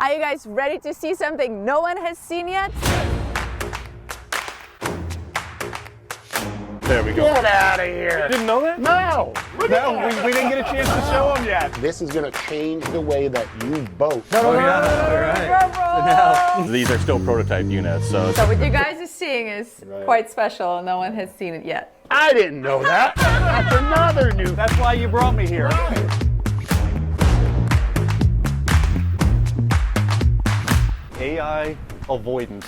Are you guys ready to see something no one has seen yet? There we go. Get out of here. Didn't know that? No. No, we didn't get a chance to show them yet. This is going to change the way that you boat. Oh, yeah. All right. These are still prototype units, so what you guys are seeing is quite special. No one has seen it yet. I didn't know that. That's another new. that's why you brought me here. AI avoidance.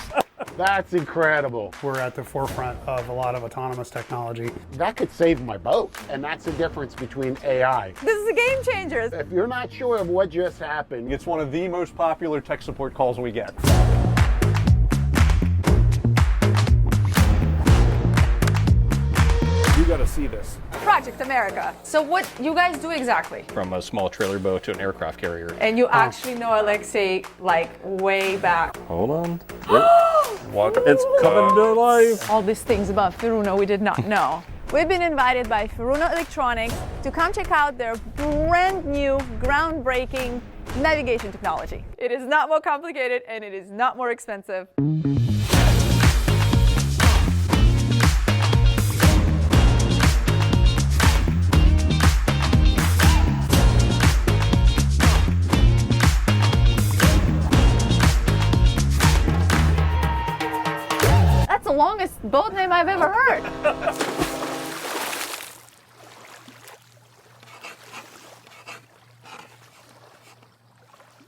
That's incredible. We're at the forefront of a lot of autonomous technology. That could save my boat. And that's the difference between AI. This is a game changer. If you're not sure of what just happened, It's one of the most popular tech support calls we get. You got to see this. Project America. So what you guys do exactly? From a small trailer boat to an aircraft carrier. And you actually know Alexei like way back. Hold on. It's coming to life. All these things about Furuno we did not know. We've been invited by Furuno Electronics to come check out their brand new, groundbreaking navigation technology. It is not more complicated and it is not more expensive. That's the longest boat name I've ever heard.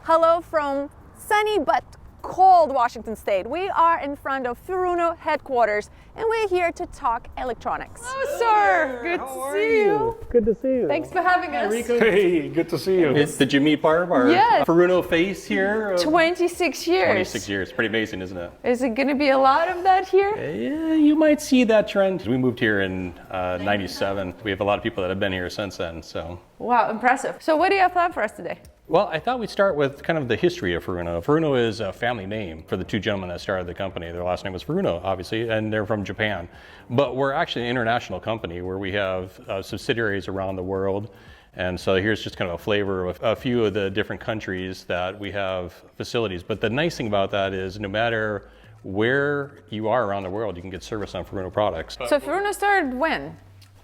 Hello from sunny but cold Washington State. We are in front of Furuno headquarters and we're here to talk electronics. Hello, sir. Good to see you. Good to see you. Thanks for having us. Hey, good to see you. Did you meet Barb, our Yes. Furuno face here? 26 years. 26 years. Pretty amazing, isn't it? Is it going to be a lot of that here? Yeah, you might see that trend. We moved here in 97. We have a lot of people that have been here since then, so. Wow, impressive. So what do you have planned for us today? Well, I thought we'd start with kind of the history of Furuno. Furuno is a family name for the two gentlemen that started the company. Their last name was Furuno, obviously, and they're from Japan. But we're actually an international company where we have subsidiaries around the world. And so here's just kind of a flavor of a few of the different countries that we have facilities. But the nice thing about that is no matter where you are around the world, you can get service on Furuno products. So Furuno started when?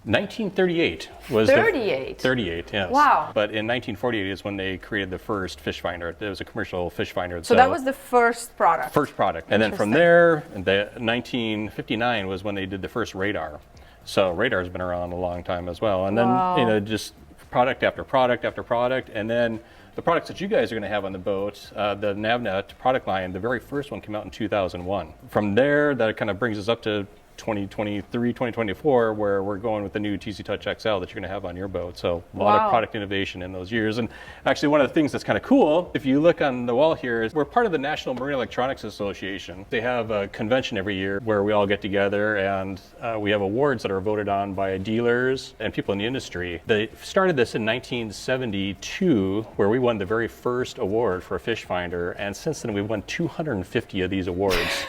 1938 was 38? 38, yes. Wow. But in 1948 is when they created the first fish finder. It was a commercial fish finder. So that was the first product? First product. And then from there, 1959 was when they did the first radar. So radar's been around a long time as well. And then, you know, just product after product after product. And then the products that you guys are going to have on the boat, the NavNet product line, the very first one came out in 2001. From there, that kind of brings us up to 2023, 2024, where we're going with the new TZtouchXL that you're going to have on your boat. So a lot of product innovation in those years. And actually one of the things that's kind of cool, if you look on the wall here, is we're part of the National Marine Electronics Association. They have a convention every year where we all get together and we have awards that are voted on by dealers and people in the industry. They started this in 1972, where we won the very first award for a fish finder. And since then we've won 250 of these awards.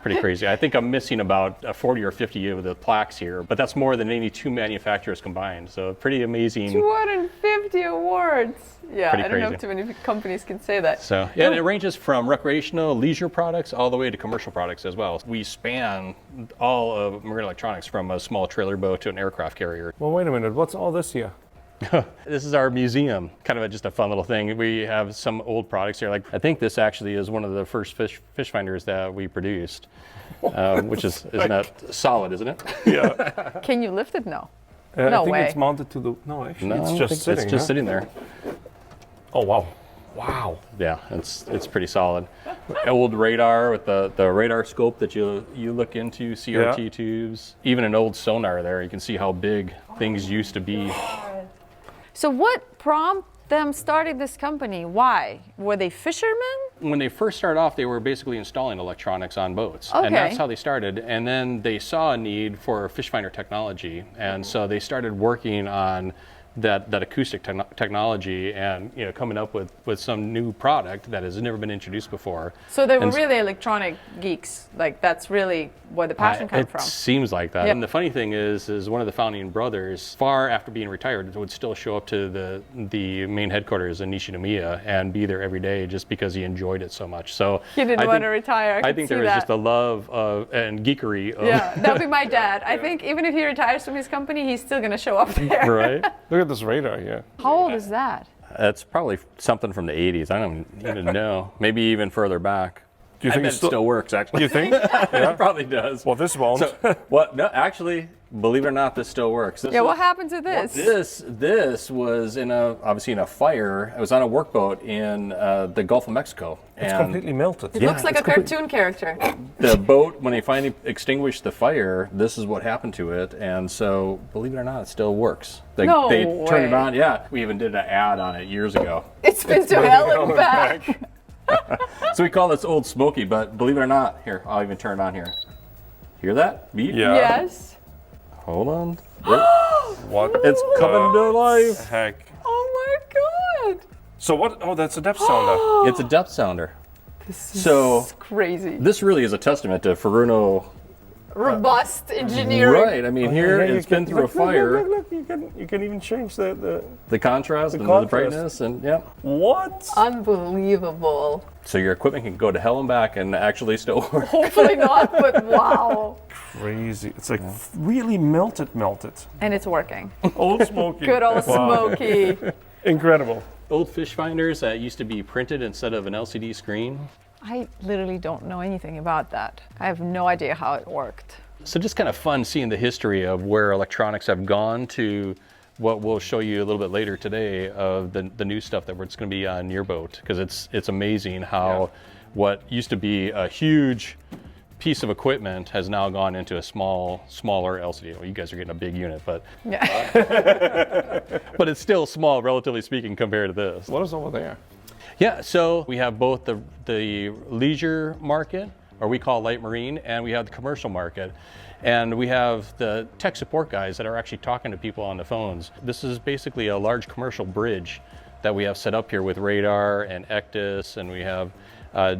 Pretty crazy. I think I'm missing about 40 or 50 of the plaques here, but that's more than any two manufacturers combined. So pretty amazing. 250 awards. Yeah, Pretty I don't know crazy. if too many companies can say that. So yeah, and it ranges from recreational, leisure products all the way to commercial products as well. We span all of marine electronics from a small trailer boat to an aircraft carrier. Well, wait a minute. What's all this here? This is our museum, kind of just a fun little thing. We have some old products here. Like I think this actually is one of the first fish finders that we produced, which isn't that solid, isn't it? Yeah. Can you lift it? No. I think way. it's mounted to the. No, actually, No, it's I just think sitting. It's just sitting there. Oh wow. Wow. Yeah, it's pretty solid. Old radar with the radar scope that you look into, CRT tubes, even an old sonar there. You can see how big things used to be. So what prompted them starting this company? Why? Were they fishermen? When they first started off, they were basically installing electronics on boats. Okay. And that's how they started. And then they saw a need for fish finder technology. And so they started working on that acoustic technology and coming up with some new product that has never been introduced before. So they were really electronic geeks. Like that's really where the passion comes from. It seems like that. Yep. And the funny thing is one of the founding brothers, far after being retired, would still show up to the main headquarters in Nishinomiya and be there every day just because he enjoyed it so much. So He didn't want to retire. I think there is just a love of and geekery of Yeah, that would be my dad. I think even if he retires from his company, he's still going to show up there. right. Look at this radar here. How old is that? That's probably something from the 80s. I don't even know. Maybe even further back. Do you I think bet it it still works, actually. You think? Yeah. It probably does. Well, this won't. No, actually, believe it or not, this still works. What happened to this? This was obviously in a fire. It was on a workboat in the Gulf of Mexico. It's completely melted. It looks like a cartoon character. The boat, when they finally extinguished the fire, this is what happened to it. And so, believe it or not, it still works. They turned it on. Yeah, we even did an ad on it years ago. It's been to hell and back. So we call this Old Smoky, but believe it or not, here, I'll even turn it on here. Hear that beep? Yeah. Yes. Hold on. What? It's coming to life. Heck. Oh my God. So what? Oh, that's a depth sounder. It's a depth sounder. This is So crazy. this really is a testament to Furuno. Robust engineering. Right. I mean, here it's been through a fire. Look, you can even change the The contrast and the contrast. brightness and yeah. What? Unbelievable. So your equipment can go to hell and back and actually still work. Hopefully not, but wow. Crazy. It's like really melted. And it's working. Old Smoky. Good old Smoky. Incredible. Old fish finders that used to be printed instead of an LCD screen. I literally don't know anything about that. I have no idea how it worked. So just kind of fun seeing the history of where electronics have gone to what we'll show you a little bit later today of the new stuff that it's going to be on your boat, because it's amazing how what used to be a huge piece of equipment has now gone into a smaller LCD. Well, you guys are getting a big unit, but but it's still small, relatively speaking, compared to this. What is over there? Yeah, so we have both the leisure market, or we call light marine, and we have the commercial market. And we have the tech support guys that are actually talking to people on the phones. This is basically a large commercial bridge that we have set up here with radar and ECDIS, and we have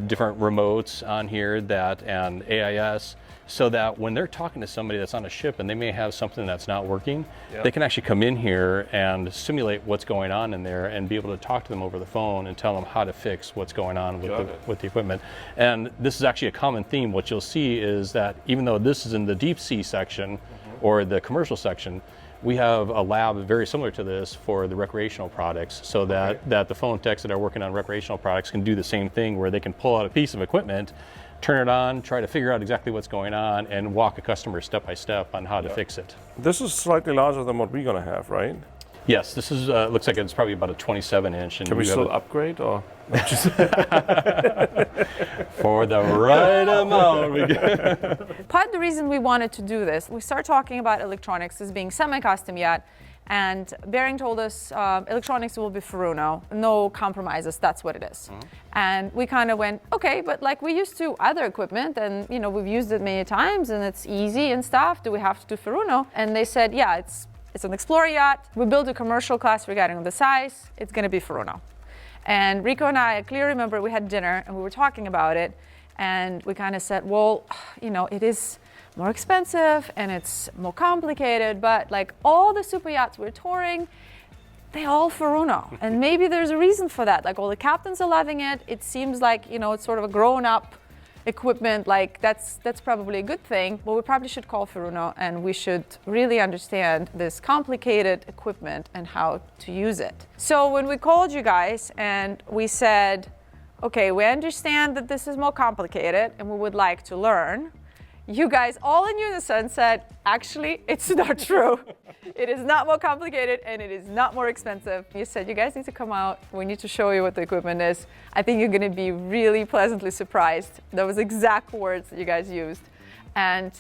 different remotes on here and AIS, so that when they're talking to somebody that's on a ship and they may have something that's not working, they can actually come in here and simulate what's going on in there and be able to talk to them over the phone and tell them how to fix what's going on with the equipment. And this is actually a common theme. What you'll see is that even though this is in the deep sea section or the commercial section, we have a lab very similar to this for the recreational products, so that the phone techs that are working on recreational products can do the same thing, where they can pull out a piece of equipment, turn it on, try to figure out exactly what's going on, and walk a customer step by step on how to fix it. This is slightly larger than what we're gonna have, right? Yes, this is looks like it's probably about a 27-inch. And Can we still upgrade or? For the right amount. Part of the reason we wanted to do this, we start talking about electronics as being semi-custom yacht, and Bering told us electronics will be Furuno, no compromises, that's what it is. And we kind of went, okay, but like we used to other equipment, and we've used it many times and it's easy and stuff, do we have to do Furuno? And they said, yeah, it's an Explorer yacht, we built a commercial class regarding the size, it's gonna be Furuno. And Rico and I clearly remember we had dinner and we were talking about it, and we kind of said, well, it is more expensive and it's more complicated, but like all the super yachts we're touring, they all Furuno. And maybe there's a reason for that. Like all the captains are loving it. It seems like, it's sort of a grown-up equipment, like that's probably a good thing, but we probably should call Furuno, and we should really understand this complicated equipment and how to use it. So when we called you guys and we said, okay, we understand that this is more complicated and we would like to learn, you guys all in unison said, actually, it's not true. It is not more complicated and it is not more expensive. You said, you guys need to come out. We need to show you what the equipment is. I think you're gonna be really pleasantly surprised. Those was exact words that you guys used. And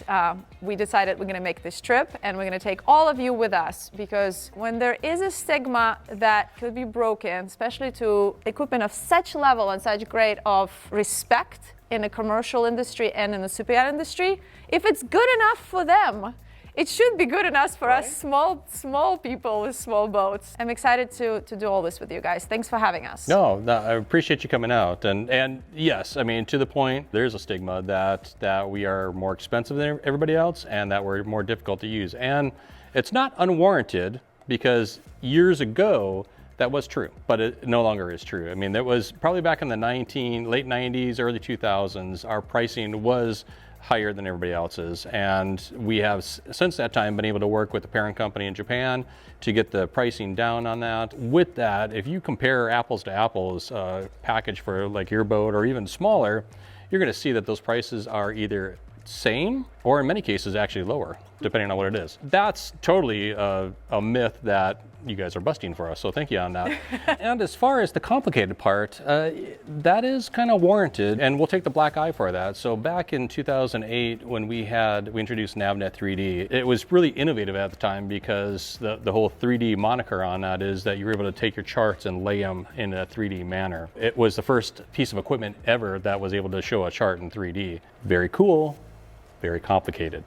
we decided we're gonna make this trip and we're gonna take all of you with us, because when there is a stigma that could be broken, especially to equipment of such level and such grade of respect in the commercial industry and in the super yacht industry, if it's good enough for them, it should be good enough for us small people with small boats. I'm excited to do all this with you guys. Thanks for having us. No, I appreciate you coming out. And yes, I mean, to the point, there's a stigma that we are more expensive than everybody else and that we're more difficult to use. And it's not unwarranted, because years ago, that was true, but it no longer is true. I mean, that was probably back in the late 90s, early 2000s, our pricing was higher than everybody else's. And we have, since that time, been able to work with the parent company in Japan to get the pricing down on that. With that, if you compare apples to apples, package for like your boat or even smaller, you're gonna see that those prices are either same or in many cases actually lower, depending on what it is. That's totally a myth that you guys are busting for us, so thank you on that. And as far as the complicated part, that is kind of warranted, and we'll take the black eye for that. So back in 2008, when we introduced NavNet 3D, it was really innovative at the time, because the whole 3D moniker on that is that you were able to take your charts and lay them in a 3D manner. It was the first piece of equipment ever that was able to show a chart in 3D. Very cool. Very complicated.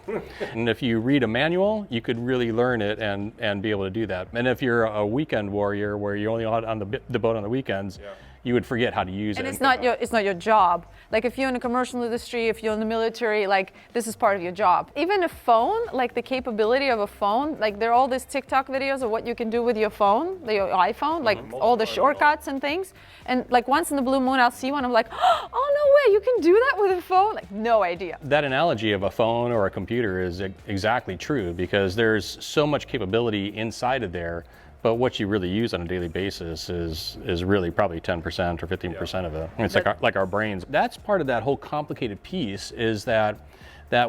And if you read a manual, you could really learn it and be able to do that. And if you're a weekend warrior where you're only on the boat on the weekends, you would forget how to use it. And it's not your job. Like if you're in the commercial industry, if you're in the military, like this is part of your job. Even a phone, like the capability of a phone, like there are all these TikTok videos of what you can do with your phone, your iPhone, like all the shortcuts and things. And like once in the blue moon, I'll see one, I'm like, oh no way, you can do that with a phone? Like no idea. That analogy of a phone or a computer is exactly true, because there's so much capability inside of there. But what you really use on a daily basis is really probably 10% or 15% of it. It's like our brains. That's part of that whole complicated piece, is that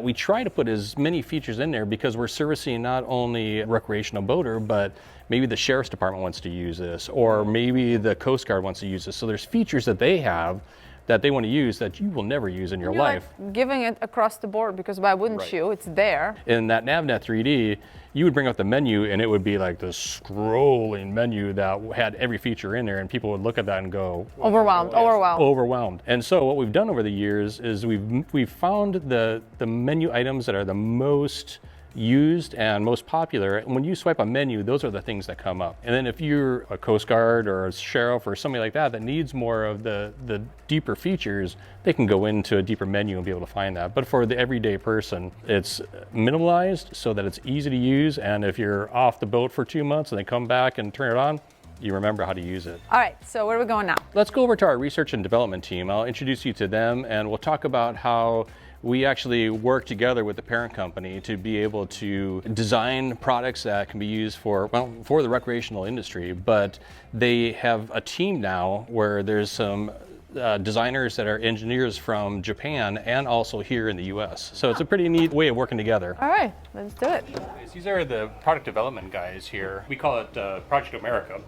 we try to put as many features in there, because we're servicing not only a recreational boater, but maybe the sheriff's department wants to use this, or maybe the Coast Guard wants to use this. So there's features that they have that they want to use that you will never use in your life. Like giving it across the board, because why wouldn't you? It's there. In that NavNet 3D, you would bring up the menu and it would be like this scrolling menu that had every feature in there, and people would look at that and go overwhelmed. And so what we've done over the years is we've found the menu items that are the most used and most popular. And when you swipe a menu, those are the things that come up. And then if you're a Coast Guard or a sheriff or somebody like that needs more of the deeper features, they can go into a deeper menu and be able to find that. But for the everyday person, it's minimalized so that it's easy to use. And if you're off the boat for 2 months and they come back and turn it on, you remember how to use it. All right, so where are we going now? Let's go over to our research and development team. I'll introduce you to them, and we'll talk about how we actually work together with the parent company to be able to design products that can be used for the recreational industry. But they have a team now where there's some designers that are engineers from Japan and also here in the US. So it's a pretty neat way of working together. All right, let's do it. These are the product development guys here. We call it Project America.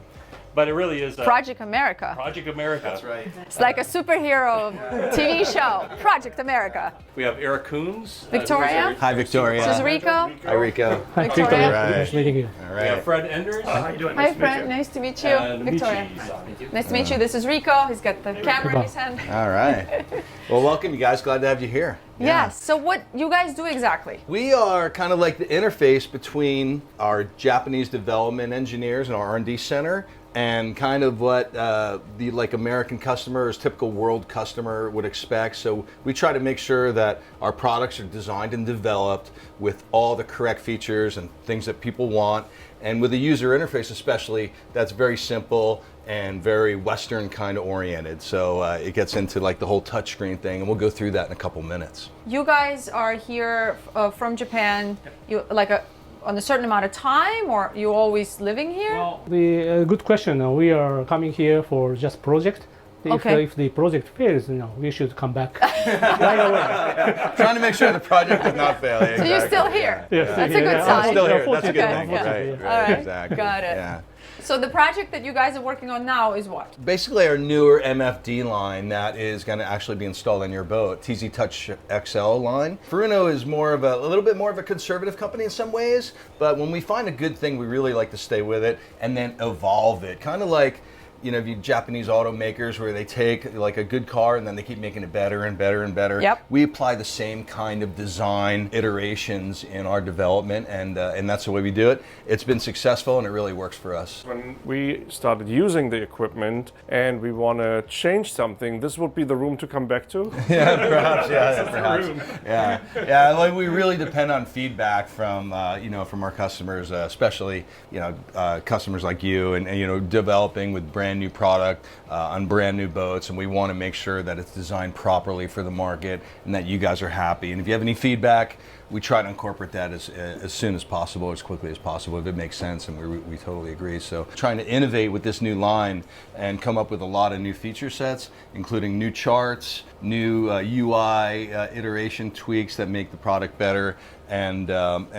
But it really is Project America. Project America. That's right. It's like a superhero TV show. Project America. We have Eric Coons. Victoria. Hi, Victoria. This is Rico. Hi, Rico. Victoria. Nice meeting you. All We have right. Fred Enders. How you doing? Hi, Fred. Nice to meet you. And Victoria. Michi. Nice to meet you. This is Rico. He's got the camera in his hand. All right. Well, welcome, you guys. Glad to have you here. Yes. So what you guys do exactly? We are kind of like the interface between our Japanese development engineers and our R&D center, and kind of what the American customer, or typical world customer would expect. So we try to make sure that our products are designed and developed with all the correct features and things that people want, and with a user interface especially that's very simple and very Western kind of oriented. So it gets into like the whole touchscreen thing, and we'll go through that in a couple minutes. You guys are here from Japan. You on a certain amount of time, or you always living here? Well, good question. We are coming here for just project. If the project fails, we should come back right away. Trying to make sure the project does not fail. Yeah, So you're still here? Yes, That's a good I'm sign. Still here. That's a good Okay, thing. yeah. Right, All right, exactly. got it. Yeah. So the project that you guys are working on now is what? Basically our newer MFD line that is going to actually be installed on your boat, TZtouchXL line. Furuno is a little bit more of a conservative company in some ways, but when we find a good thing, we really like to stay with it and then evolve it. Kind of like you know, the Japanese automakers where they take like a good car and then they keep making it better and better and better. Yep. We apply the same kind of design iterations in our development, and that's the way we do it. It's been successful and it really works for us. When we started using the equipment and we want to change something, this would be the room to come back to. Yeah, perhaps. Yeah, perhaps. Yeah. Like we really depend on feedback from you know, from our customers, especially, you know, customers like you, and you know, developing with brand new product on brand new boats, and we want to make sure that it's designed properly for the market and that you guys are happy. And if you have any feedback, we try to incorporate that as soon as possible, as quickly as possible, if it makes sense, and we totally agree. So trying to innovate with this new line and come up with a lot of new feature sets, including new charts, new UI iteration tweaks that make the product better, and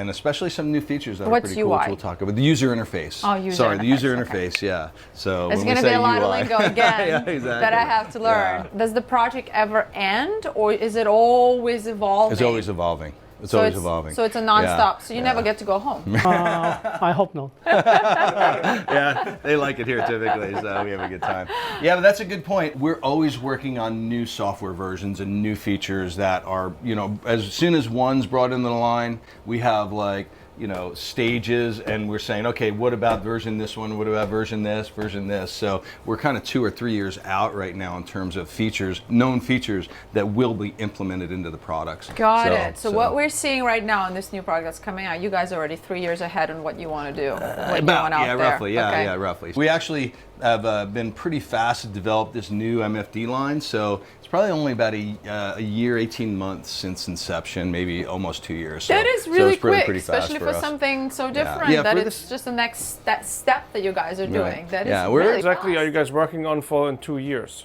especially some new features that are pretty cool, which we'll talk about. The user interface. Oh, user Sorry, interface, the user okay. interface, yeah. So There's when going we to be say a lot UI, of lingo again yeah, exactly. that I have to learn. Yeah. Does the project ever end, or is it always evolving? It's always evolving. It's always evolving. So it's a non-stop, so you never Yeah. get to go home. I hope not. Yeah, they like it here typically, so we have a good time. Yeah, but that's a good point. We're always working on new software versions and new features that are, you know, as soon as one's brought into the line, we have like, you know, stages, and we're saying, okay, what about version this one? What about version this? So we're kind of 2 or 3 years out right now in terms of features, known features that will be implemented into the products. Got it. So what we're seeing right now in this new product that's coming out, you guys are already 3 years ahead on what you want to do. What you want out there. Roughly. Yeah, Okay. yeah, roughly. We actually have been pretty fast to develop this new MFD line, so it's probably only about a year, 18 months since inception, maybe almost 2 years. That is really it's quick, pretty fast especially for us. something so different, Yeah, that for it's this- just the next step that you guys are doing. Right. That is Yeah, we're really Exactly, fast. are you guys working on for in 2 years?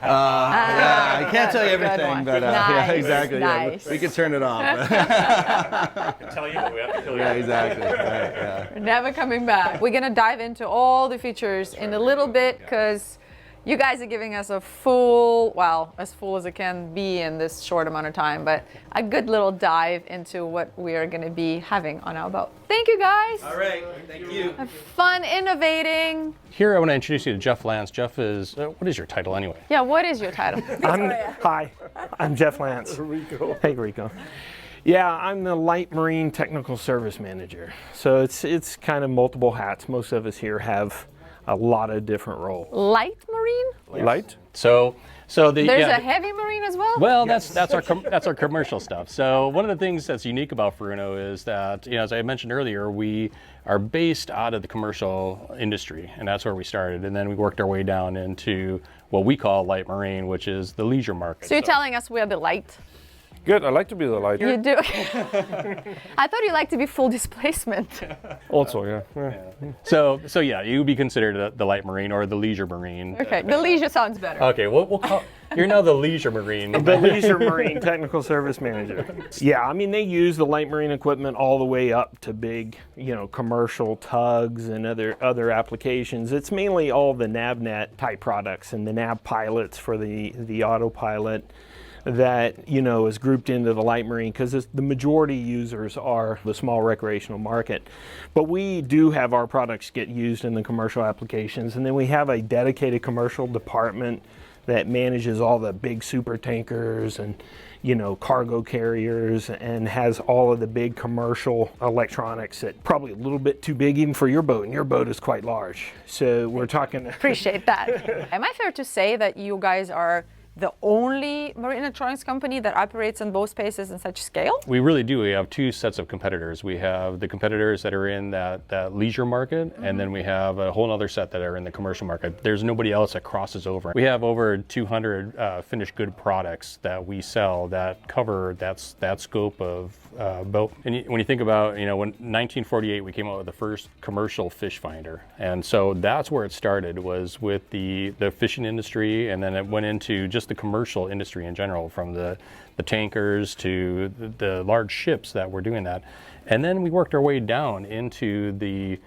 Yeah, I can't tell you Good everything, one. but Nice, yeah, exactly. nice. Yeah, we can turn it off. Tell you, but we have to tell you. Yeah, exactly. Right, yeah. We're never coming back. We're gonna dive into all the features in a little bit, because you guys are giving us a full, well, as full as it can be in this short amount of time, but a good little dive into what we are gonna be having on our boat. Thank you guys. All right, thank you. Have fun innovating. Here I want to introduce you to Jeff Lance. Jeff is, what is your title anyway? Yeah, what is your title? Hi, I'm Jeff Lance. Rico. Hey, Rico. Yeah, I'm the Light Marine Technical Service Manager. So it's kind of multiple hats. Most of us here have a lot of different roles. Light marine? Light? So the There's yeah, a heavy marine as well? Well, that's our commercial stuff. So one of the things that's unique about Furuno is that, you know, as I mentioned earlier, we are based out of the commercial industry, and that's where we started. And then we worked our way down into what we call light marine, which is the leisure market. So you're telling us we're the light? Good, I like to be the light. You do? I thought you liked to be full displacement. Also, yeah. So yeah, you would be considered the light marine or the leisure marine. Okay, the leisure sounds better. Okay, we'll call, you're now the leisure marine. The Leisure Marine Technical Service Manager. Yeah, I mean, they use the light marine equipment all the way up to big, you know, commercial tugs and other applications. It's mainly all the NavNet type products and the nav pilots for the autopilot that, you know, is grouped into the light marine, because the majority users are the small recreational market. But we do have our products get used in the commercial applications, and then we have a dedicated commercial department that manages all the big super tankers and, you know, cargo carriers, and has all of the big commercial electronics that probably a little bit too big even for your boat, and your boat is quite large. So we're talking. Appreciate that. Am I fair to say that you guys are the only marine electronics company that operates in both spaces in such scale? We really do. We have two sets of competitors. We have the competitors that are in that leisure market, and then we have a whole other set that are in the commercial market. There's nobody else that crosses over. We have over 200 finished good products that we sell that cover that scope of boat. And when you think about, you know, when 1948 we came out with the first commercial fish finder, and so that's where it started, was with the fishing industry, and then it went into just the commercial industry in general, from the tankers to the large ships that were doing that. And then we worked our way down into the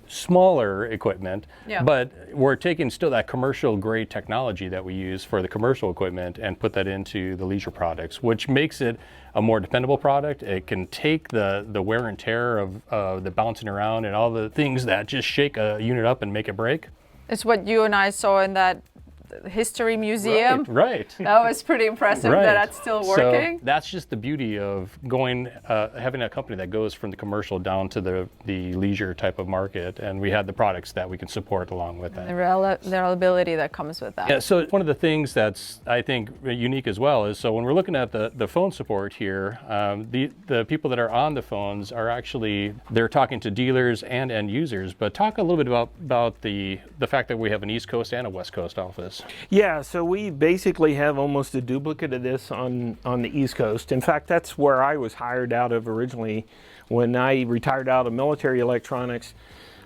smaller equipment, but we're taking still that commercial grade technology that we use for the commercial equipment and put that into the leisure products, which makes it a more dependable product. It can take the wear and tear of the bouncing around and all the things that just shake a unit up and make it break. It's what you and I saw in that history museum. Right. That was pretty impressive that that's still working. So that's just the beauty of going, having a company that goes from the commercial down to the leisure type of market, and we had the products that we can support along with that. The reliability that comes with that. Yeah, so one of the things that's, I think, unique as well is, so when we're looking at the phone support here, the people that are on the phones are actually, they're talking to dealers and end users, but talk a little bit about the fact that we have an East Coast and a West Coast office. Yeah, so we basically have almost a duplicate of this on the East Coast. In fact, that's where I was hired out of originally. When I retired out of military electronics,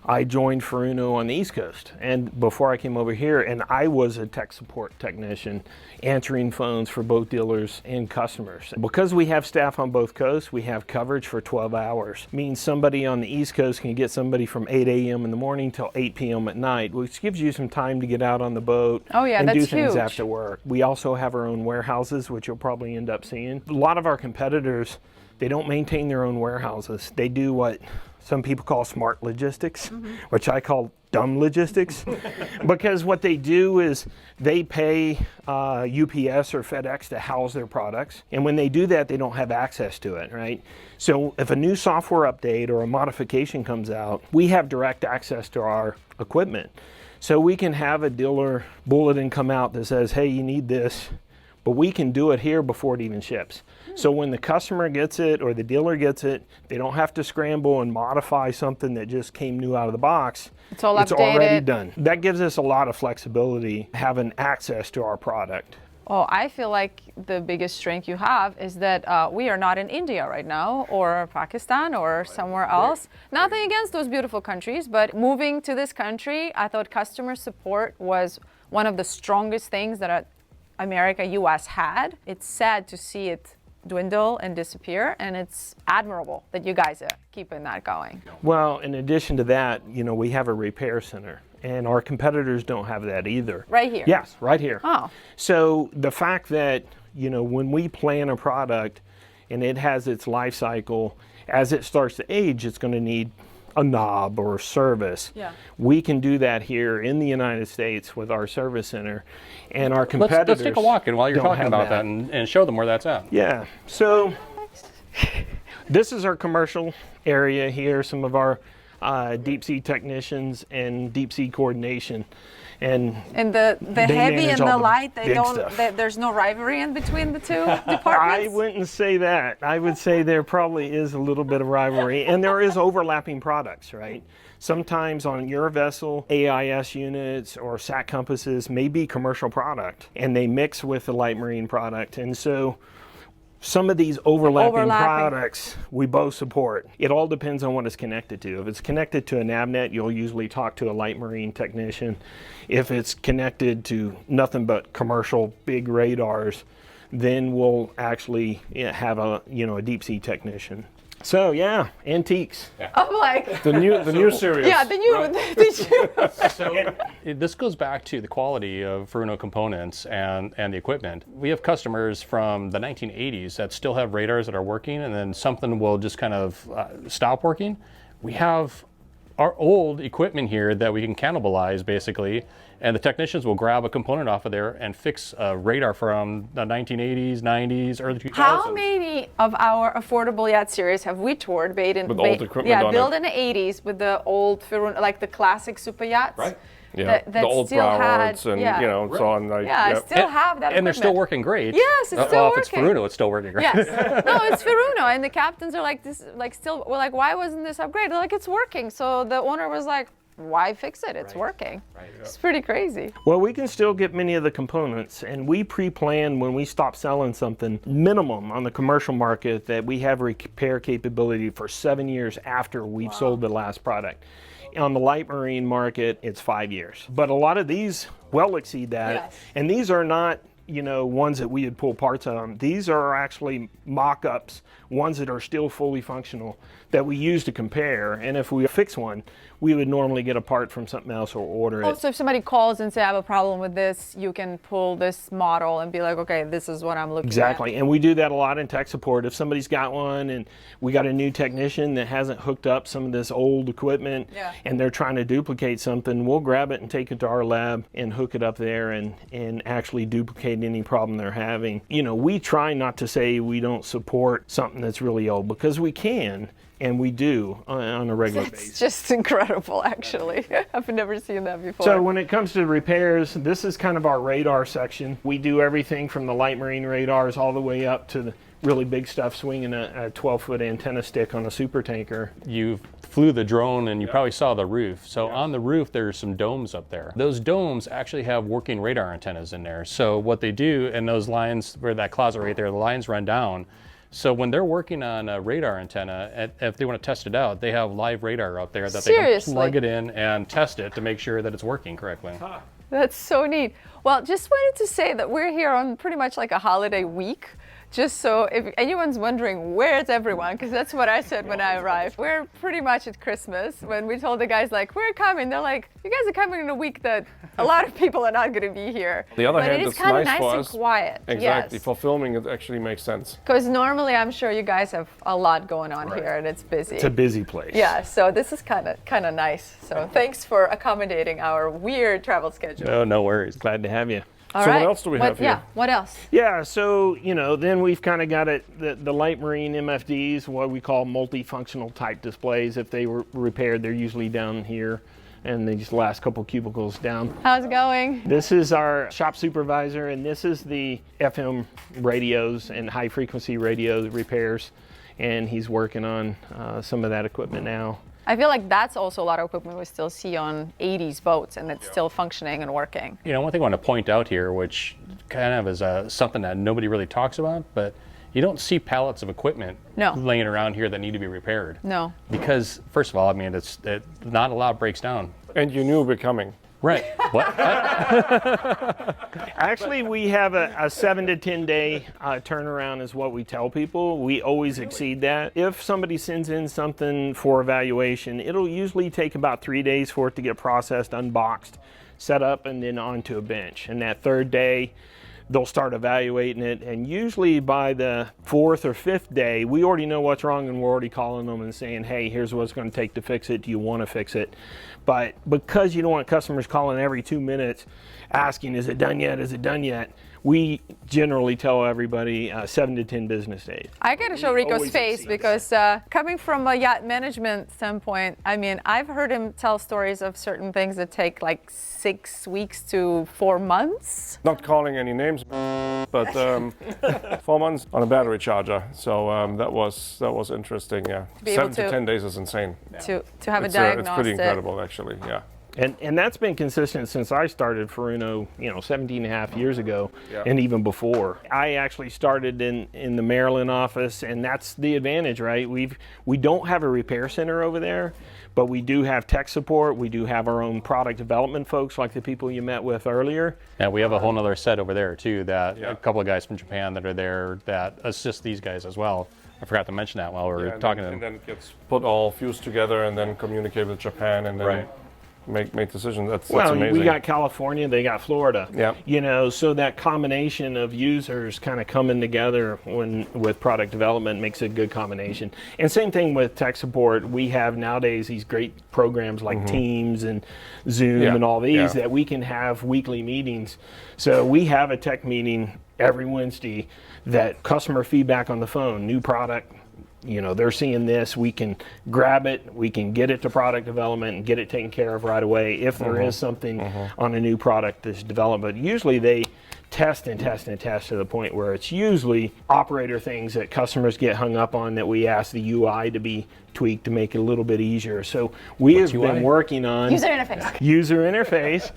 I joined Furuno on the East Coast, and before I came over here, and I was a tech support technician answering phones for both dealers and customers. Because we have staff on both coasts, we have coverage for 12 hours. Means somebody on the East Coast can get somebody from 8 a.m. in the morning till 8 p.m. at night, which gives you some time to get out on the boat and do things after work. We also have our own warehouses, which you'll probably end up seeing. A lot of our competitors, they don't maintain their own warehouses. They do what some people call smart logistics, which I call dumb logistics, because what they do is they pay UPS or FedEx to house their products, and when they do that, they don't have access to it, right? So if a new software update or a modification comes out, we have direct access to our equipment. So we can have a dealer bulletin come out that says, hey, you need this, but we can do it here before it even ships. So when the customer gets it or the dealer gets it, they don't have to scramble and modify something that just came new out of the box. It's all updated. It's already done. That gives us a lot of flexibility, having access to our product. Oh, I feel like the biggest strength you have is that we are not in India right now, or Pakistan, or somewhere else. Nothing against those beautiful countries, but moving to this country, I thought customer support was one of the strongest things that America, US had. It's sad to see it dwindle and disappear, and it's admirable that you guys are keeping that going. Well, in addition to that, you know, we have a repair center, and our competitors don't have that either. Right here? Yes, right here. Oh. So the fact that, you know, when we plan a product and it has its life cycle, as it starts to age, it's going to need a knob or service. Yeah. We can do that here in the United States with our service center, and our competitors Let's take a walk in while you're don't talking have about that and show them where that's at. Yeah, so this is our commercial area here, some of our deep sea technicians and deep sea coordination. And the heavy and the light, they big don't. stuff. There's no rivalry in between the two departments. I wouldn't say that. I would say there probably is a little bit of rivalry, and there is overlapping products, right? Sometimes on your vessel, AIS units or SAT compasses may be commercial product, and they mix with the light marine product, and so some of these overlapping products we both support. It all depends on what it's connected to. If it's connected to a NavNet, you'll usually talk to a light marine technician. If it's connected to nothing but commercial big radars, then we'll actually have a deep sea technician. So yeah, antiques. Yeah. I'm like The new series. yeah, the new. So this goes back to the quality of Furuno components and the equipment. We have customers from the 1980s that still have radars that are working, and then something will just kind of stop working. We have our old equipment here that we can cannibalize basically, and the technicians will grab a component off of there and fix a radar from the 1980s, 90s, early 2000s. How many of our affordable yacht series have we toured with old equipment built in the 80s with the old Furuno, like the classic super yachts? Right. Yeah, that the old still Browards had, and so on. Like, I still have that And they're still equipment. working great. Yes, it's still well, working. if it's Furuno, it's still working great. Yes. No, it's Furuno, and the captains are like this, like still. We're like, why wasn't this upgraded? They're like, it's working. So the owner was like, why fix it? It's working. Right. It's pretty crazy. Well, we can still get many of the components, and we pre-plan when we stop selling something, minimum on the commercial market, that we have repair capability for 7 years after we've sold the last product. On the light marine market, it's 5 years. But a lot of these well exceed that, Yes. and these are not ones that we would pull parts on. These are actually mock-ups, ones that are still fully functional that we use to compare. And if we fix one, we would normally get a part from something else or order it. So if somebody calls and say, I have a problem with this, you can pull this model and be like, okay, this is what I'm looking at. Exactly, and we do that a lot in tech support. If somebody's got one and we got a new technician that hasn't hooked up some of this old equipment and they're trying to duplicate something, we'll grab it and take it to our lab and hook it up there and actually duplicate any problem they're having. You know, we try not to say we don't support something that's really old, because we can. And we do on a regular basis. It's just incredible, actually. I've never seen that before. So when it comes to repairs, this is kind of our radar section. We do everything from the light marine radars all the way up to the really big stuff, swinging a 12-foot antenna stick on a super tanker. You flew the drone and you probably saw the roof. So on the roof, there's some domes up there. Those domes actually have working radar antennas in there. So what they do, and those lines, where that closet right there, the lines run down. So when they're working on a radar antenna, if they want to test it out, they have live radar out there that they can plug it in and test it to make sure that it's working correctly. That's so neat. Well, just wanted to say that we're here on pretty much like a holiday week. Just so if anyone's wondering, where's everyone? Because that's what I said when I arrived. We're pretty much at Christmas. When we told the guys, like, we're coming, they're like, you guys are coming in a week that a lot of people are not going to be here. On the other but hand, it is it's kind of nice for and us. Quiet. Exactly. Yes. For filming, it actually makes sense. Because normally, I'm sure you guys have a lot going on here, and it's busy. It's a busy place. Yeah, so this is kind of nice. So thanks for accommodating our weird travel schedule. Oh, no worries. Glad to have you. All So right. what else do we have here? Yeah, what else? Yeah, so, you know, then we've kind of got the light marine MFDs, what we call multifunctional type displays. If they were repaired, they're usually down here and these last couple cubicles down. How's it going? This is our shop supervisor, and this is the FM radios and high frequency radio repairs, and he's working on some of that equipment now. I feel like that's also a lot of equipment we still see on 80s boats, and it's still functioning and working. You know, one thing I want to point out here, which kind of is something that nobody really talks about, but you don't see pallets of equipment laying around here that need to be repaired. No. Because, first of all, I mean, not a lot breaks down. And you knew we're coming. Right. What? Actually, we have a 7 to 10 day turnaround is what we tell people. We always exceed that. If somebody sends in something for evaluation, it'll usually take about 3 days for it to get processed, unboxed, set up, and then onto a bench. And that third day, they'll start evaluating it, and usually by the 4th or 5th day, we already know what's wrong, and we're already calling them and saying, hey, here's what it's going to take to fix it. Do you want to fix it? But because you don't want customers calling every 2 minutes asking, is it done yet? Is it done yet? We generally tell everybody 7 to 10 business days. I got to show Rico's face because coming from a yacht management standpoint, I mean, I've heard him tell stories of certain things that take like 6 weeks to 4 months. Not calling any names, but 4 months on a battery charger. So that was interesting. Yeah, 7 to 10 days is insane. To have a diagnostic. It's pretty incredible, actually. Yeah. And that's been consistent since I started Furuno, 17 and a half years ago, and even before. I actually started in the Maryland office, and that's the advantage, right? We don't have a repair center over there, but we do have tech support. We do have our own product development folks, like the people you met with earlier. Yeah, we have a whole nother set over there too, that a couple of guys from Japan that are there that assist these guys as well. I forgot to mention that while we were talking to them. And then it gets put all fused together and then communicate with Japan and then make decisions. That's amazing. We got California, they got Florida. Yeah. So that combination of users kind of coming together with product development makes a good combination. And same thing with tech support. We have nowadays these great programs like Teams and Zoom and all these that we can have weekly meetings. So we have a tech meeting every Wednesday that customer feedback on the phone, new product, they're seeing this, we can grab it, we can get it to product development and get it taken care of right away if there is something on a new product that's developed. But usually they test and test and test to the point where it's usually operator things that customers get hung up on that we ask the UI to be tweaked to make it a little bit easier. So we have been working on user interface,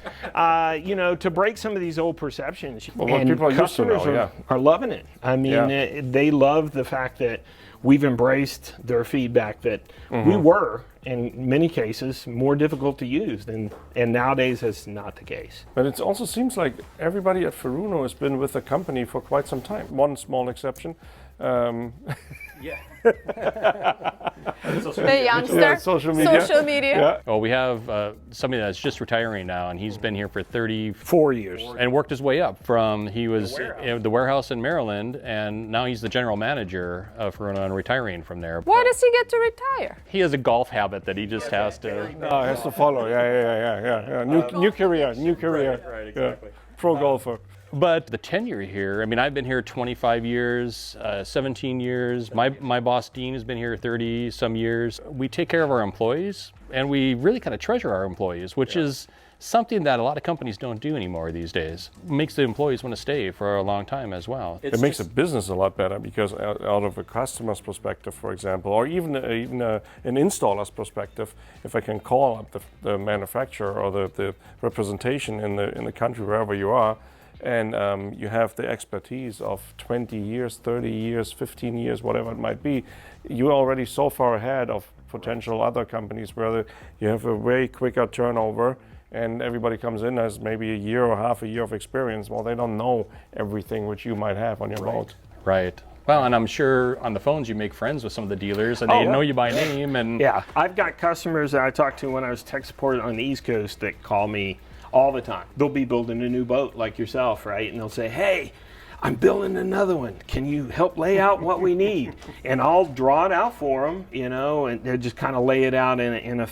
to break some of these old perceptions. Well, what people are used to now, are loving it. I mean, they love the fact that we've embraced their feedback that we were, in many cases, more difficult to use, and nowadays that's not the case. But it also seems like everybody at Furuno has been with the company for quite some time. One small exception, Yeah. The youngster. Yeah, social media. Social media. Yeah. Well, we have somebody that's just retiring now, and he's been here for 4 years. and worked his way up from he was in the warehouse in Maryland, and now he's the general manager of Furuno and retiring from there. Why does he get to retire? He has a golf habit that he just has to. Has to follow. Yeah. New career. Right, exactly. Yeah. Pro golfer. But the tenure here, I mean, I've been here 25 years, 17 years. My boss, Dean, has been here 30 some years. We take care of our employees, and we really kind of treasure our employees, which is something that a lot of companies don't do anymore these days. It makes the employees want to stay for a long time as well. It makes the business a lot better because out of a customer's perspective, for example, or even an installer's perspective, if I can call up the manufacturer or the representation in the country wherever you are, and you have the expertise of 20 years, 30 years, 15 years, whatever it might be, you're already so far ahead of potential other companies where you have a way quicker turnover and everybody comes in as maybe a year or half a year of experience. Well, they don't know everything which you might have on your boat. Right. Well, and I'm sure on the phones you make friends with some of the dealers, and they know you by name. And yeah, I've got customers that I talked to when I was tech support on the East Coast that call me all the time. They'll be building a new boat like yourself, right? And they'll say, hey, I'm building another one. Can you help lay out what we need? And I'll draw it out for them, you know, and they'll just kind of lay it out in a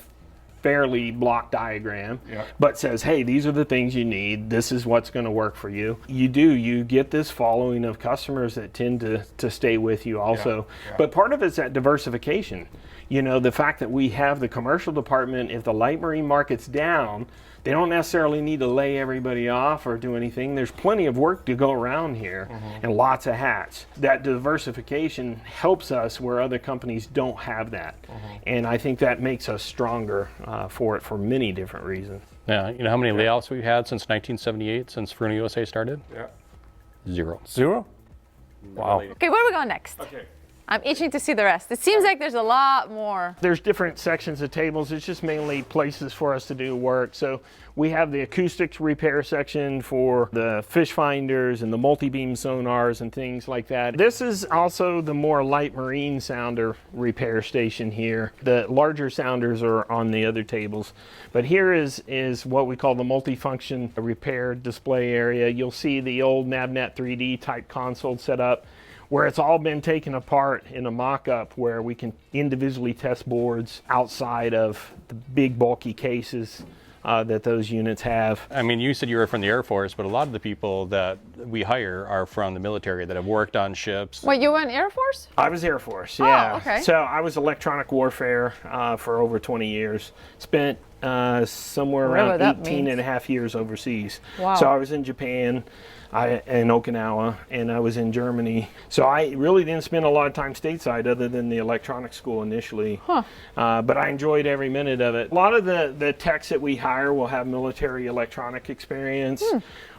fairly block diagram, but says, hey, these are the things you need. This is what's going to work for you. You get this following of customers that tend to stay with you also. But part of it's that diversification. You know, the fact that we have the commercial department, if the light marine market's down, they don't necessarily need to lay everybody off or do anything. There's plenty of work to go around here and lots of hats. That diversification helps us where other companies don't have that. And I think that makes us stronger for it for many different reasons. yeah, you know how many layoffs we've had since 1978, since Furuno USA started? Yeah. Zero. Zero? Wow. Okay, where are we going next? Okay. I'm itching to see the rest. It seems like there's a lot more. There's different sections of tables. It's just mainly places for us to do work. So we have the acoustics repair section for the fish finders and the multi-beam sonars and things like that. This is also the more light marine sounder repair station here. The larger sounders are on the other tables. But here is what we call the multifunction repair display area. You'll see the old NavNet 3D type console set up, where it's all been taken apart in a mock-up where we can individually test boards outside of the big bulky cases that those units have. I mean, you said you were from the Air Force, but a lot of the people that we hire are from the military that have worked on ships. Wait, you were in Air Force? I was Air Force, yeah. Oh, okay. So I was electronic warfare for over 20 years. Spent somewhere Whatever around that 18 means. and a half years overseas. Wow. So I was in Japan, in Okinawa, and I was in Germany. So I really didn't spend a lot of time stateside other than the electronics school initially. But I enjoyed every minute of it. A lot of the techs that we hire will have military electronic experience.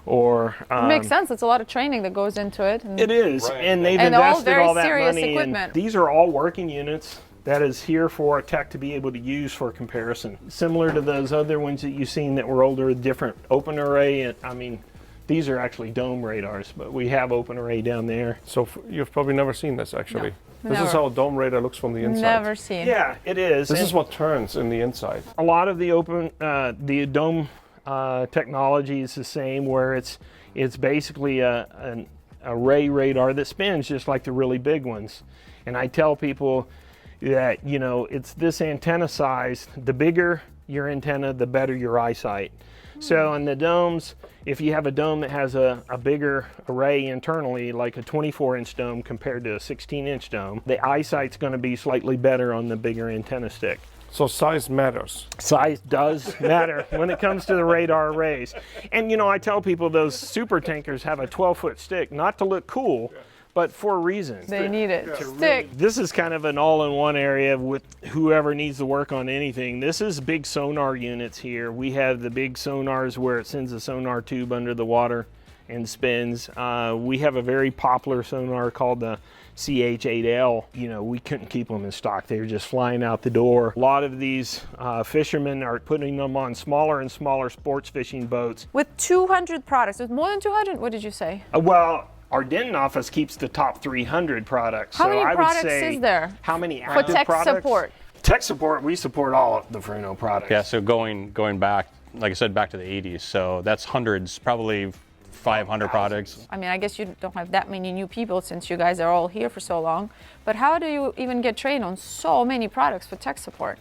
Or Makes sense. It's a lot of training that goes into it. And it is, and they've And all invested very all that serious money. equipment. And these are all working units that is here for a tech to be able to use for comparison. Similar to those other ones that you've seen that were older, different open array. And I mean, these are actually dome radars, but we have open array down there. So you've probably never seen this actually. No, This is never. how a dome radar looks from the inside. Never seen. Yeah, it is. This And is what turns in the inside. a lot of the the dome technology is the same, where it's basically an array radar that spins just like the really big ones. And I tell people that, you know, it's this antenna size. The bigger your antenna, the better your eyesight. So in the domes, if you have a dome that has a bigger array internally, like a 24-inch dome compared to a 16-inch dome, the eyesight's going to be slightly better on the bigger antenna stick. So size matters. Size does matter when it comes to the radar arrays. And you know, I tell people those super tankers have a 12-foot stick, not to look cool, but for a reason. They need it. Stick. This is kind of an all-in-one area with whoever needs to work on anything. This is big sonar units here. We have the big sonars where it sends a sonar tube under the water and spins. We have a very popular sonar called the CH8L. You know, we couldn't keep them in stock. They were just flying out the door. A lot of these fishermen are putting them on smaller and smaller sports fishing boats. With 200 products. With more than 200? What did you say? Well, Our Denton office keeps the top 300 products. How so many I products would say, is there how many for active tech products? support? Tech support, we support all of the Furuno products. Yeah, so going back, like I said, back to the 80s. So that's hundreds, probably 500 products. I mean, I guess you don't have that many new people since you guys are all here for so long. But how do you even get trained on so many products for tech support?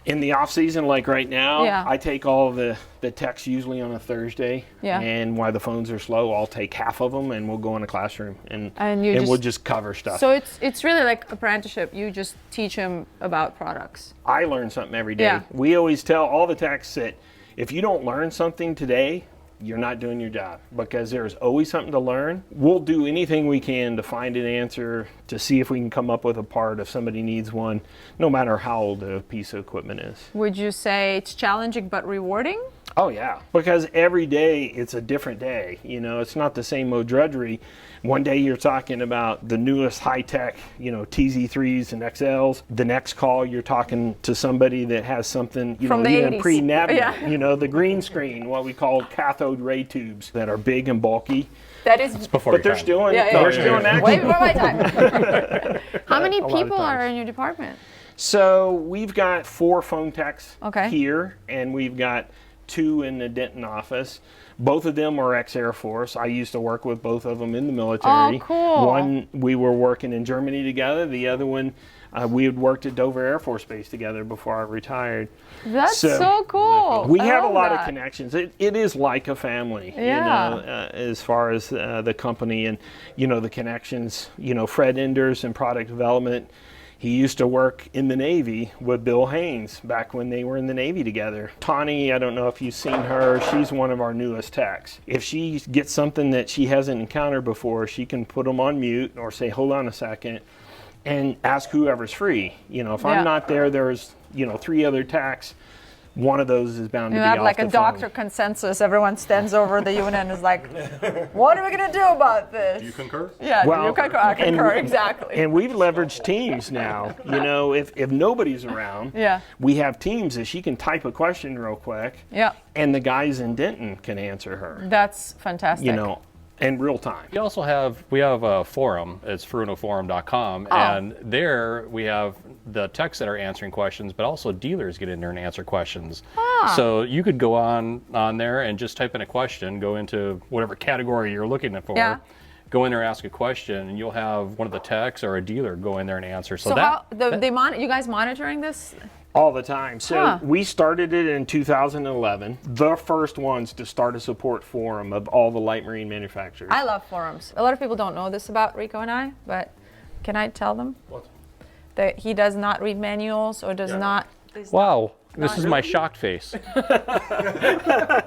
In the off season, like right now, Yeah. I take all of the techs usually on a Thursday. Yeah. And while the phones are slow, I'll take half of them and we'll go in a classroom and you we'll just cover stuff. So it's really like apprenticeship. You just teach them about products. I learn something every day. Yeah. We always tell all the techs that if you don't learn something today, you're not doing your job, because there's always something to learn. We'll do anything we can to find an answer, to see if we can come up with a part if somebody needs one, no matter how old a piece of equipment is. Would you say it's challenging but rewarding? Oh yeah, because every day it's a different day. You know, it's not the same old drudgery. One day you're talking about the newest high-tech, you know, TZ3s and XLs. The next call you're talking to somebody that has something, you From know, the even 80s. pre-NavNet. Yeah. You know, the green screen, what we call cathode ray tubes that are big and bulky. That is. Before But your they're time. still in. Yeah, yeah, They're yeah. still in action. Way before my time. How many lot of people are times. in your department? So we've got 4 phone techs Okay. here, and we've got 2 in the Denton office. Both of them are ex-Air Force. I used to work with both of them in the military. Oh, cool. One, we were working in Germany together. The other one, we had worked at Dover Air Force Base together before I retired. That's so cool. We I have a love lot that. of connections. It is like a family, Yeah. you know, as far as the company and, you know, the connections. You know, Fred Enders in product development, he used to work in the Navy with Bill Haynes back when they were in the Navy together. Tawny, I don't know if you've seen her, she's one of our newest techs. If she gets something that she hasn't encountered before, she can put them on mute or say, hold on a second, and ask whoever's free. You know, if Yeah. I'm not there, there's, you know, 3 other techs. One of those is bound You to be have off like the a phone. doctor consensus. Everyone stands over the unit and is like, what are we going to do about this? Do you concur? Yeah, do Well, you concur? I concur, and- exactly. And we've leveraged teams now. You know, if nobody's around, Yeah. we have teams that she can type a question real quick, Yeah, and the guys in Denton can answer her. that's fantastic. You know, in real time. We also have a forum. It's furunoforum.com, Oh. and there we have the techs that are answering questions, but also dealers get in there and answer questions. So you could go on there and just type in a question, go into whatever category you're looking for, Yeah. go in there, ask a question, and you'll have one of the techs or a dealer go in there and answer. So how, you guys monitoring this? All the time. So Huh. we started it in 2011, the first ones to start a support forum of all the light marine manufacturers. I love forums. A lot of people don't know this about Rico and I, but can I tell them? What? That he does not read manuals or does not. Wow, this is my shocked face.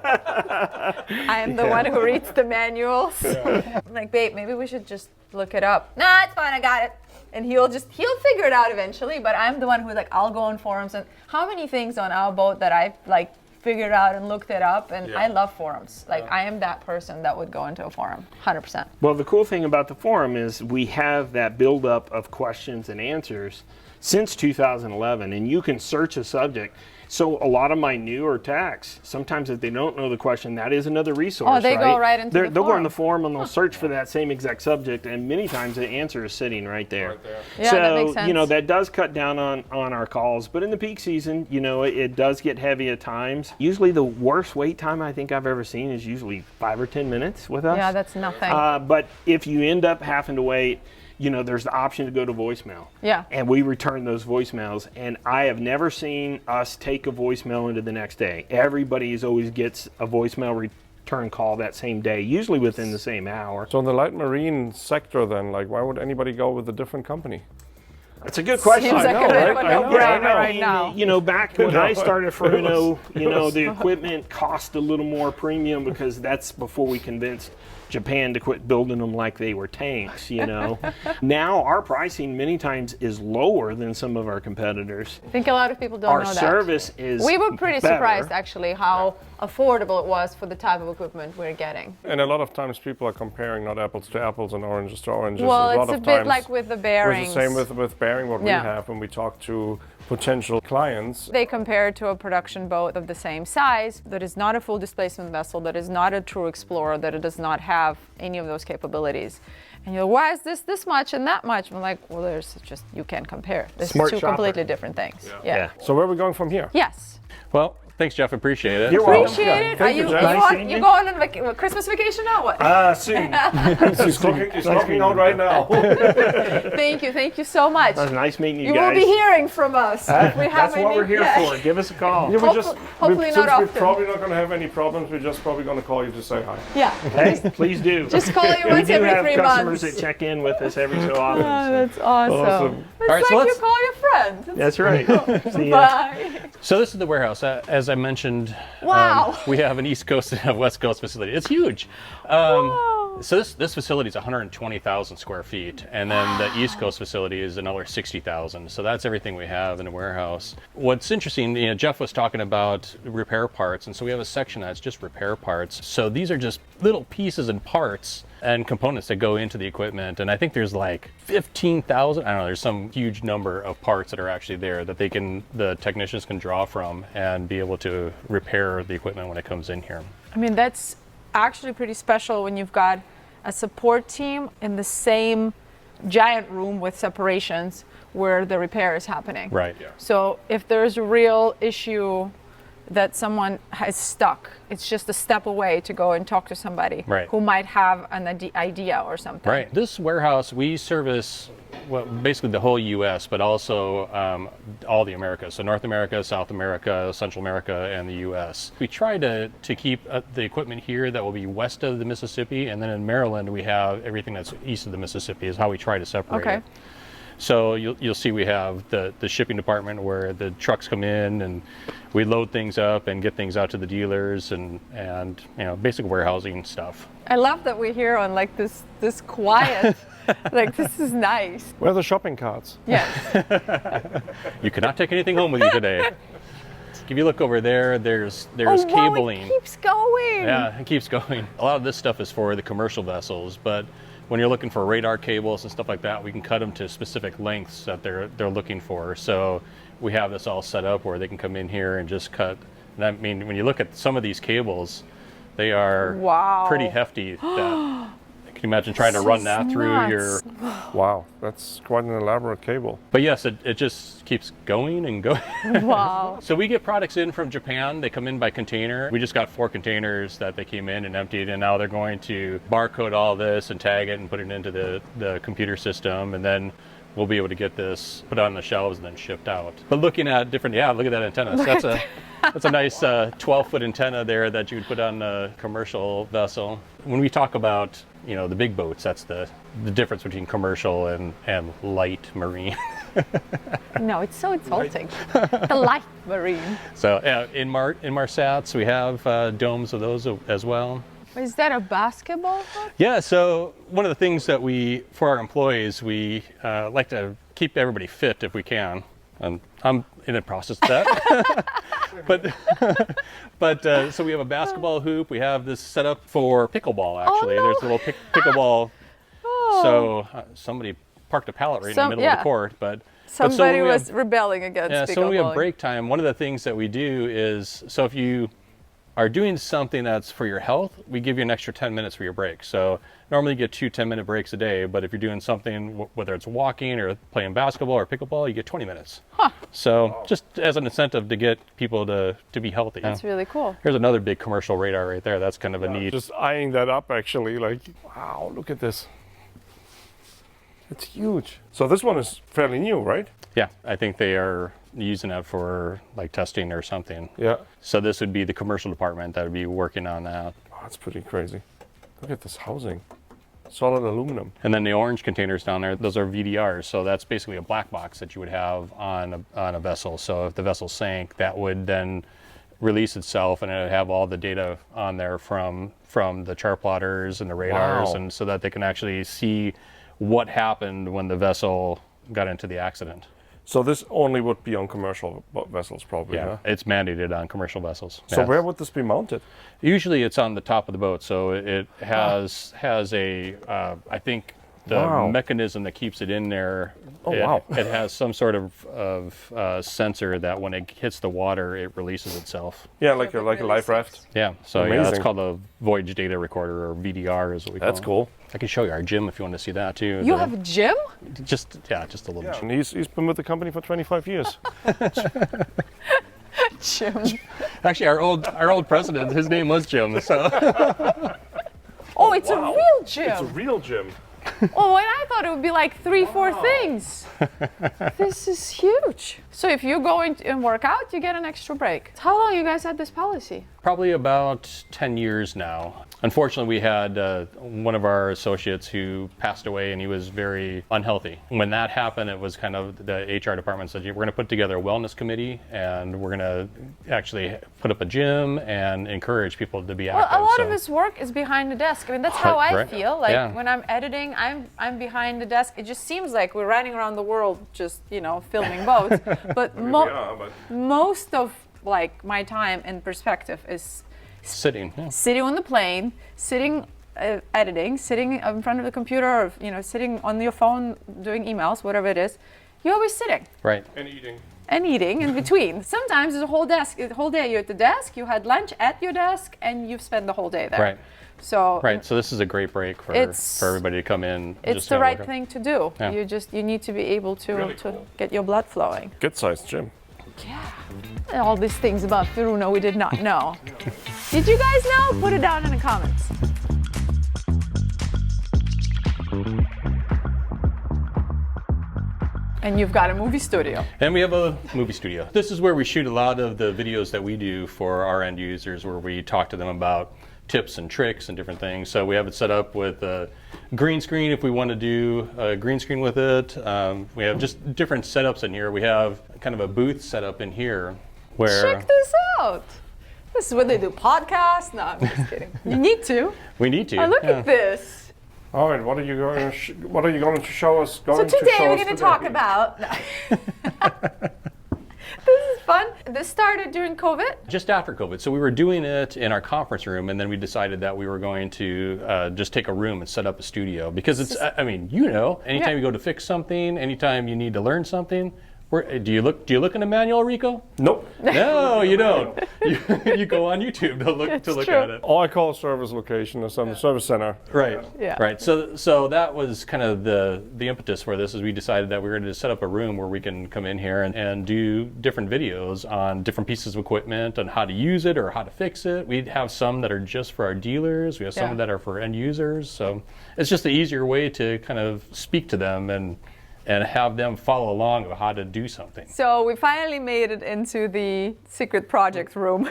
I am the one who reads the manuals. I'm like, babe, maybe we should just look it up. Nah, it's fine, I got it. And he'll figure it out eventually, but I'm the one who like, I'll go on forums. And how many things on our boat that I've like figured out and looked it up, and I love forums. Like I am that person that would go into a forum, 100%. Well, the cool thing about the forum is we have that buildup of questions and answers since 2011, and you can search a subject. So a lot of my newer techs, sometimes if they don't know the question, that is another resource. Oh, they go right into the They'll go forum. in the forum and they'll search for that same exact subject, and many times the answer is sitting right there. Yeah, so, that makes sense. you know, that does cut down on our calls, but in the peak season, you know, it does get heavy at times. Usually the worst wait time I think I've ever seen is usually 5 or 10 minutes with us. Yeah, that's nothing. But if you end up having to wait, you know, there's the option to go to voicemail. Yeah. And we return those voicemails. And I have never seen us take a voicemail into the next day. Everybody always gets a voicemail return call that same day, usually within the same hour. So in the light marine sector then, like why would anybody go with a different company? That's a good question. Seems like know, a bit of right? a I know, no-brainer I know. right now. You know, back when I started Furuno, you know, the equipment cost a little more premium because that's before we convinced Japan to quit building them like they were tanks, you know. Now our pricing many times is lower than some of our competitors. I think a lot of people don't Our know that. service is We were pretty better. surprised actually how affordable it was for the type of equipment we're getting. And a lot of times people are comparing not apples to apples and oranges to oranges. Well, a lot it's a of bit times like with the it's bearings. the same with bearing what Yeah. we have when we talk to potential clients. They compare it to a production boat of the same size that is not a full displacement vessel, that is not a true explorer, that it does not have have any of those capabilities. And you're like, why is this much and that much? I'm like, well, there's just, you can't compare. This Smart is two shopper. completely different things. Yeah. So where are we going from here? Yes. Well, thanks, Jeff. Appreciate it. You're welcome. Appreciate it. Are Thank you, Jeff. you going on Christmas vacation now? What? Soon. He's talking out right now. Thank you so much. It was nice meeting you You guys. will be hearing from us if we have That's what we're here for. Give us a call. Yeah, Hopefully not since often. we're probably not going to have any problems, we're just probably going to call you to say hi. Yeah. Hey, please do. Just call you we once do every have 3 customers months. that check in with us every so often. Oh, that's awesome. Awesome. It's All right, like so you let's- call your friend. That's right. See ya. Bye. So this is the warehouse. As I mentioned, Wow. we have an East Coast and a West Coast facility. It's huge. So this facility is 120,000 square feet, and then the East Coast facility is another 60,000. So that's everything we have in a warehouse. What's interesting, Jeff was talking about repair parts, and so we have a section that's just repair parts. So these are just little pieces and parts and components that go into the equipment, and I think there's like 15,000. I don't know. There's some huge number of parts that are actually there that the technicians can draw from and be able to repair the equipment when it comes in here. I mean, that's actually pretty special when you've got a support team in the same giant room with separations where the repair is happening. Right. Yeah. So if there's a real issue that someone has stuck, it's just a step away to go and talk to somebody Right. who might have an idea or something. Right. This warehouse, we service basically the whole U.S., but also all the Americas. So North America, South America, Central America, and the U.S. We try to keep the equipment here that will be west of the Mississippi, and then in Maryland we have everything that's east of the Mississippi is how we try to separate Okay. it. So you'll see we have the shipping department where the trucks come in and we load things up and get things out to the dealers and basic warehousing stuff. I love that we're here on like this quiet, like this is nice. Where are the shopping carts? Yes. You cannot take anything home with you today. If you look over there, there's Wow, cabling. it keeps going. Yeah, it keeps going. A lot of this stuff is for the commercial vessels, but when you're looking for radar cables and stuff like that, we can cut them to specific lengths that they're looking for. So we have this all set up where they can come in here and just cut. And I mean, when you look at some of these cables, they are Wow. pretty hefty. Can you imagine trying to run that through nuts. your... Wow, that's quite an elaborate cable. But yes, it just keeps going and going. Wow. So we get products in from Japan. They come in by container. We just got 4 containers that they came in and emptied, and now they're going to barcode all this and tag it and put it into the computer system, and then we'll be able to get this put on the shelves and then shipped out. But looking at different, look at that antenna. That's a nice 12-foot antenna there that you would put on a commercial vessel. When we talk about the big boats, that's the difference between commercial and light marine. No, it's so insulting. The light marine. So in Marsats we have domes of those as well. Is that a basketball hook? Yeah, so one of the things that for our employees, we like to keep everybody fit if we can. And I'm in the process of that. but so we have a basketball hoop. We have this set up for pickleball, actually. Oh, no. There's a little pickleball. Oh. So somebody parked a pallet right in the middle of the court. But Somebody so was rebelling against Yeah, pickleball. so when we have break time, one of the things that we do is, so if you are doing something that's for your health, we give you an extra 10 minutes for your break. So normally you get 2 10-minute breaks a day, but if you're doing something, whether it's walking or playing basketball or pickleball, you get 20 minutes. Huh. So just as an incentive to get people to be healthy. That's really cool. Here's another big commercial radar right there. That's kind of a neat. Just eyeing that up, actually, like, wow, look at this. It's huge. So this one is fairly new, right? Yeah, I think they are using it for like testing or something. Yeah. So this would be the commercial department that would be working on that. Oh, that's pretty crazy. Look at this housing. Solid aluminum. And then the orange containers down there, those are VDRs. So that's basically a black box that you would have on a vessel. So if the vessel sank, that would then release itself and it would have all the data on there from the chart plotters and the radars, Wow. and so that they can actually see what happened when the vessel got into the accident. So this only would be on commercial vessels, probably, huh? It's mandated on commercial vessels. So Yeah. where would this be mounted? Usually it's on the top of the boat, so it has a I think the mechanism that keeps it in there, it has some sort of sensor that when it hits the water, it releases itself. Yeah, like a life raft. Yeah, so yeah, that's Amazing. called a voyage data recorder, or VDR is what we call it. That's cool. I can show you our gym if you want to see that too. You have a gym? Just a little Yeah, gym. and he's been with the company for 25 years. Gym. Actually, our old president, his name was Jim. So Oh, it's a real gym. It's a real gym. Oh, and I thought it would be like 3-4 things. This is huge. So if you go and work out, you get an extra break. How long you guys had this policy? probably about 10 years now. Unfortunately, we had one of our associates who passed away, and he was very unhealthy. When that happened, it was kind of the HR department said, we're going to put together a wellness committee, and we're going to actually put up a gym and encourage people to be active. Well, a lot of his work is behind the desk. I mean, that's how I Right. feel. Like Yeah. when I'm editing, I'm behind the desk. It just seems like we're running around the world just, filming boats. But most of like my time in perspective is Sitting. Yeah. sitting on the plane, sitting editing, sitting in front of the computer, or sitting on your phone doing emails, whatever it is. You're always sitting Right. and eating in between. Sometimes there's a whole day you're at the desk, you had lunch at your desk, and you've spent the whole day there. Right. So Right. So this is a great break for everybody to come in. it's just the have a right workout. thing to do. Yeah. You need to be able to, Really to cool. get your blood flowing. Good sized gym. And all these things about Furuno we did not know. Did you guys know? Put it down in the comments. And you've got a movie studio. And we have a movie studio. This is where we shoot a lot of the videos that we do for our end users, where we talk to them about tips and tricks and different things. So we have it set up with a green screen if we want to do a green screen with it. We have just different setups in here. We have kind of a booth set up in here where Check this out. This is where they do podcasts. No, I'm just kidding. You need to. we need to. Oh, look yeah. at this. All right, what are you going to show us? So today we're going to talk about. This is fun. This started during COVID. Just after COVID. So we were doing it in our conference room, and then we decided that we were going to just take a room and set up a studio, because it's, anytime Yeah. you go to fix something, anytime you need to learn something, do you look in a manual, Rico? Nope. No, you don't. You go on YouTube to look true. at it. All I call a service location is some service center. Right. Yeah. Right. So that was kind of the impetus for this, is we decided that we were going to set up a room where we can come in here and do different videos on different pieces of equipment and how to use it or how to fix it. We have some that are just for our dealers. We have some Yeah. that are for end users. So it's just an easier way to kind of speak to them and have them follow along with how to do something. So we finally made it into the secret project room.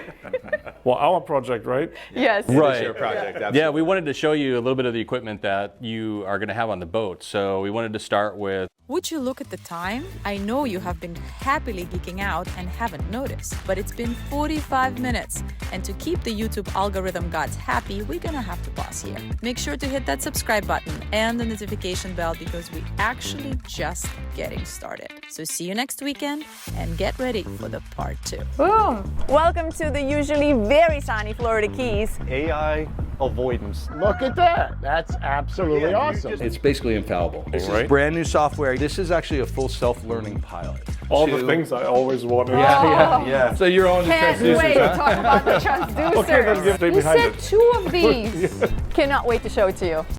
Well, our project, right? Yes. Right. project. Yeah, we wanted to show you a little bit of the equipment that you are going to have on the boat. So we wanted to start with Would you look at the time? I know you have been happily geeking out and haven't noticed, but it's been 45 minutes. And to keep the YouTube algorithm gods happy, we're gonna have to pause here. Make sure to hit that subscribe button and the notification bell, because we're actually just getting started. So see you next weekend, and get ready for the part 2. Boom. Welcome to the usually very sunny Florida Keys. AI avoidance. Look at that. That's absolutely awesome. It's basically infallible. This Right. is brand new software. This is actually a full self-learning pilot. All the things I always wanted. Yeah. So you're on the Can't wait to talk about the transducers. Okay, then stay You behind said it. 2 of these. Cannot wait to show it to you.